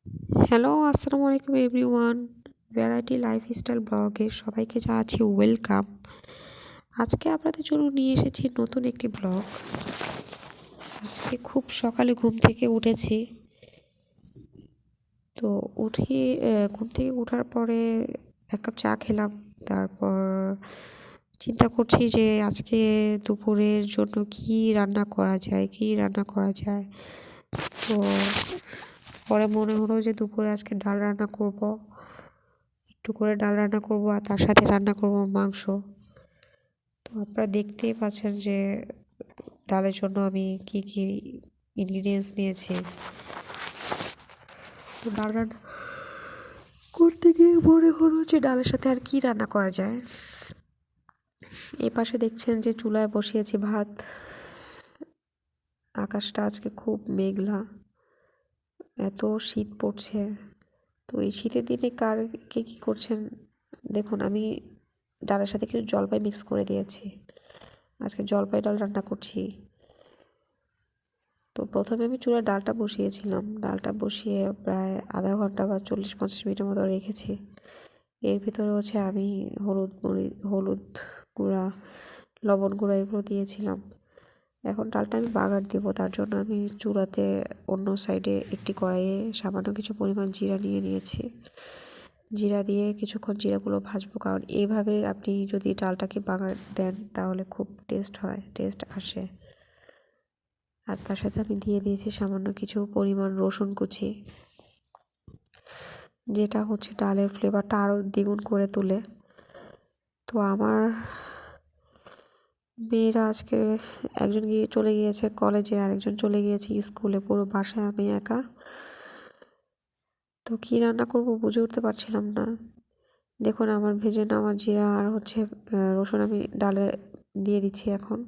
Hello, আসসালামু আলাইকুম everyone. Variety lifestyle ব্লগে সবাইকে জানাচ্ছি ওয়েলকাম। আজকে আপনাদের জন্য নিয়ে এসেছি নতুন একটি ব্লগ। আজকে খুব সকালে ঘুম থেকে উঠেছি। তো উঠে ঘুম থেকে ওঠার পরে এক কাপ চা খেলাম। তারপর চিন্তা করছি যে আজকে দুপুরের জন্য কি রান্না করা যায়। তো পরে মনে হলো যে দুপুরে আজকে একটু করে ডাল রান্না করব আর তার সাথে রান্না করব মাংস। তো আপনারা দেখতেই পাচ্ছেন যে ডালের জন্য আমি কি কি ইনগ্রিডিয়েন্টস নিয়েছি। তো ডাল রান্না করতে গিয়ে মনে হলো যে ডালের সাথে আর কি রান্না করা যায়। এই পাশে দেখছেন যে চুলায় বসিয়েছি ভাত। আকাশটা আজকে খুব মেঘলা, এত শীত পড়ছে। তো এই শীতের দিনে কে কী করছেন দেখুন, আমি ডালের সাথে কিছু জলপাই মিক্স করে দিয়েছি। আজকে জলপাই ডাল রান্না করছি। তো প্রথমে আমি চুলায় ডালটা বসিয়ে প্রায় আধা ঘন্টা বা 40-50 মিনিটের মতো রেখেছি। এর ভিতরে আমি হলুদ গুঁড়া, লবণ গুঁড়া এগুলো দিয়েছিলাম। এখন ডালটা আমি বাগার দেবো, তার জন্য আমি চুলাতে অন্য সাইডে একটি কড়াইয়ে সামান্য কিছু পরিমাণ জিরা নিয়ে নিয়েছি। জিরা দিয়ে কিছুক্ষণ জিরাগুলো ভাজবো, কারণ এইভাবে আপনি যদি ডালটাকে বাগার দেন তাহলে খুব টেস্ট আসে। আর তার সাথে আমি দিয়ে দিয়েছি সামান্য কিছু পরিমাণ রসুন কুচি, যেটা ডালের ফ্লেভারটা আরও দ্বিগুণ করে তোলে। তো আমার মেয়েরা আজকে একজন চলে গিয়েছে কলেজে, আরেকজন চলে গিয়েছে স্কুলে, পুরো বাসায় আমি একা। তো কী রান্না করব বুঝে উঠতে পারছিলাম না। দেখুন, আমার ভেজে নেওয়া জিরা আর রসুন আমি ডালে দিয়ে দিচ্ছি এখন।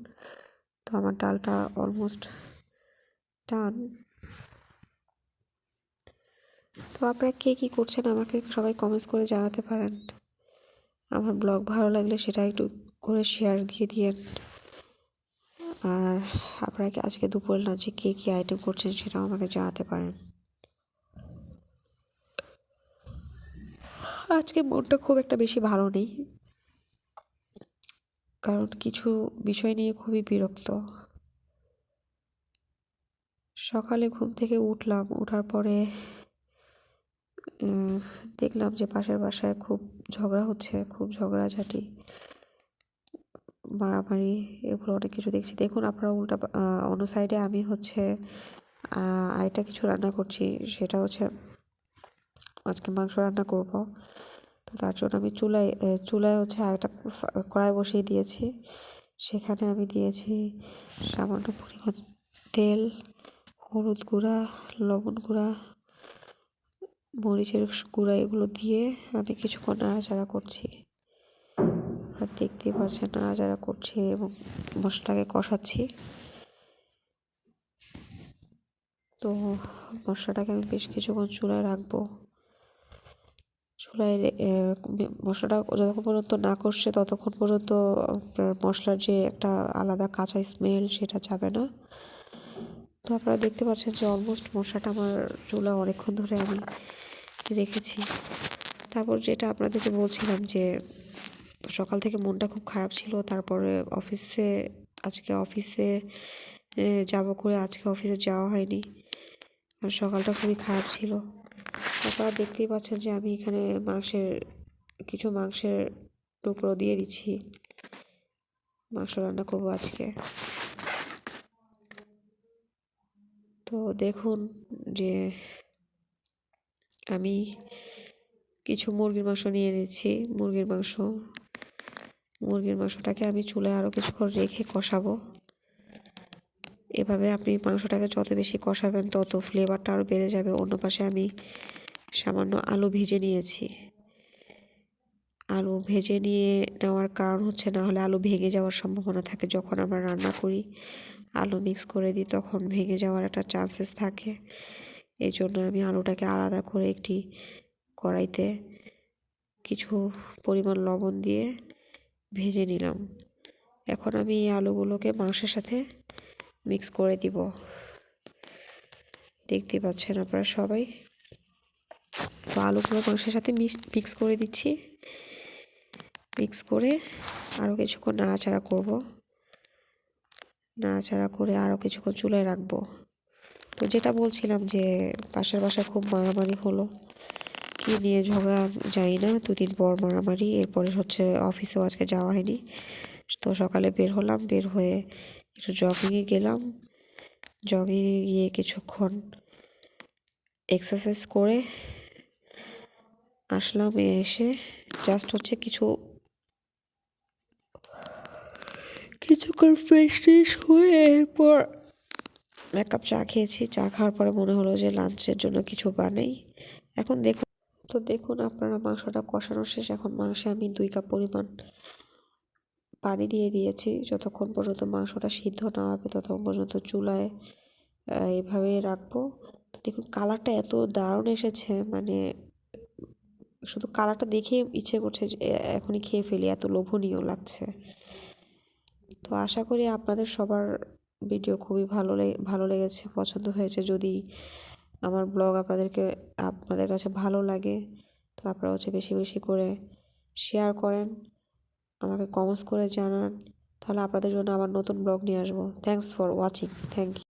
তো আমার ডালটা অলমোস্ট ডান। তো আপনারা কে কী করছেন আমাকে সবাই কমেন্টস করে জানাতে পারেন। আমার ব্লগ ভালো লাগলে সেটা একটু করে শেয়ার দিয়ে দিয়েন। আর আপনারা আজকে দুপুরের লাঞ্চে কে কী আইটেম করছেন সেটাও আমাকে জানাতে পারেন। আজকে মনটা খুব একটা বেশি ভালো নেই, কারণ কিছু বিষয় নিয়ে খুবই বিরক্ত। সকালে ঘুম থেকে ওঠার পরে দেখলাম যে পাশের বাসায় খুব ঝগড়াঝাটি, মারামারি, এগুলো অনেক কিছু দেখছি। দেখুন, আপনারা অন্য সাইডে আমি আরেকটা কিছু রান্না করছি, সেটা আজকে মাংস রান্না করব। তো তার জন্য আমি চুলায় আরেকটা কড়াই বসিয়ে দিয়েছি। সেখানে আমি দিয়েছি সামান্য পরিমাণ তেল, হলুদ গুঁড়া, লবণ গুঁড়া, মরিচের গুঁড়া, এগুলো দিয়ে আমি কিছুক্ষণ নাড়াচাড়া করছি। আর দেখতেই পাচ্ছেন নাড়াচাড়া করছি এবং মশলাটাকে কষাচ্ছি। তো মশলাটাকে আমি বেশ কিছুক্ষণ চুলায় রাখবো। মশলাটা যতক্ষণ পর্যন্ত না কষছে ততক্ষণ পর্যন্ত আপনার মশলার যে একটা আলাদা কাঁচা স্মেল সেটা যাবে না। তো আপনারা দেখতে পাচ্ছেন যে অলমোস্ট মশলাটা আমার চুলায় অনেকক্ষণ ধরে আমি রেখেছি। তারপর যেটা আপনাদেরকে বলছিলাম যে সকাল থেকে মনটা খুব খারাপ ছিল। তারপরে আজকে অফিসে যাব করে আজকে অফিসে যাওয়া হয়নি, আর সকালটা খুবই খারাপ ছিল। আপনারা দেখতেই পাচ্ছেন যে আমি এখানে কিছু মাংসের টুকরো দিয়ে দিচ্ছি। মাংস রান্না করবো আজকে। তো দেখুন যে আমি কিছু মুরগির মাংস নিয়ে নিচ্ছি। মুরগির মাংসটাকে আমি চুলায় আরও কিছুক্ষণ রেখে কষাবো। এভাবে আপনি মাংসটাকে যত বেশি কষাবেন তত ফ্লেভারটা আরও বেড়ে যাবে। অন্য পাশে আমি সামান্য আলু ভেজে নিয়েছি। আলু ভেজে নিয়ে নেওয়ার কারণ না হলে আলু ভেঙে যাওয়ার সম্ভাবনা থাকে। যখন আমরা রান্না করি আলু মিক্স করে দিই তখন ভেঙে যাওয়ার একটা চান্সেস থাকে। এই জন্য আমি আলুটাকে আলাদা করে একটি কড়াইতে কিছু পরিমাণ লবণ দিয়ে ভেজে নিলাম। এখন আমি এই আলুগুলোকে মাংসের সাথে মিক্স করে দিব। দেখতে পাচ্ছেন আপনারা সবাই। তো আলুগুলো মাংসের সাথে মিক্স করে দিচ্ছি। মিক্স করে আরও কিছুক্ষণ নাড়াচাড়া করব। নাড়াচাড়া করে আরও কিছুক্ষণ চুলায় রাখবো। তো যেটা বলছিলাম যে পাশের বাসায় খুব মারামারি হলো, কি নিয়ে ঝগড়া জানি না, 2 দিন পর মারামারি। এরপরে হচ্ছে অফিসেও আজকে যাওয়া হয়নি। তো সকালে বের হলাম, বের হয়ে একটু জগিংয়ে গেলাম। জগিংয়ে গিয়ে কিছুক্ষণ এক্সারসাইজ করে আসলাম। এসে জাস্ট হচ্ছে কিছুক্ষণ ফ্রেশ ট্রেশ হয়ে এরপর 1 কাপ চা খেয়েছি। চা খাওয়ার পরে মনে হলো যে লাঞ্চের জন্য কিছু বানাই। এখন দেখুন আপনারা, মাংসটা কষানো শেষ। এখন মাংসে আমি 2 কাপ পরিমাণ পানি দিয়ে দিয়েছি। যতক্ষণ পর্যন্ত মাংসটা সিদ্ধ না হবে ততক্ষণ পর্যন্ত চুলায় এভাবেই রাখবো। তো দেখুন কালারটা এত দারুণ এসেছে, মানে শুধু কালারটা দেখে ইচ্ছে করছে যে এখনই খেয়ে ফেলি, এত লোভনীয় লাগছে। তো আশা করি আপনাদের সবার ভিডিও খুবই ভালো লেগেছে, পছন্দ হয়েছে। যদি আমার ব্লগ আপনাদের কাছে ভালো লাগে তো আপনারা হচ্ছে বেশি বেশি করে শেয়ার করেন, আমাকে কমেন্টস করে জানান। তাহলে আপনাদের জন্য আবার নতুন ব্লগ নিয়ে আসবো। Thanks for watching. Thank you.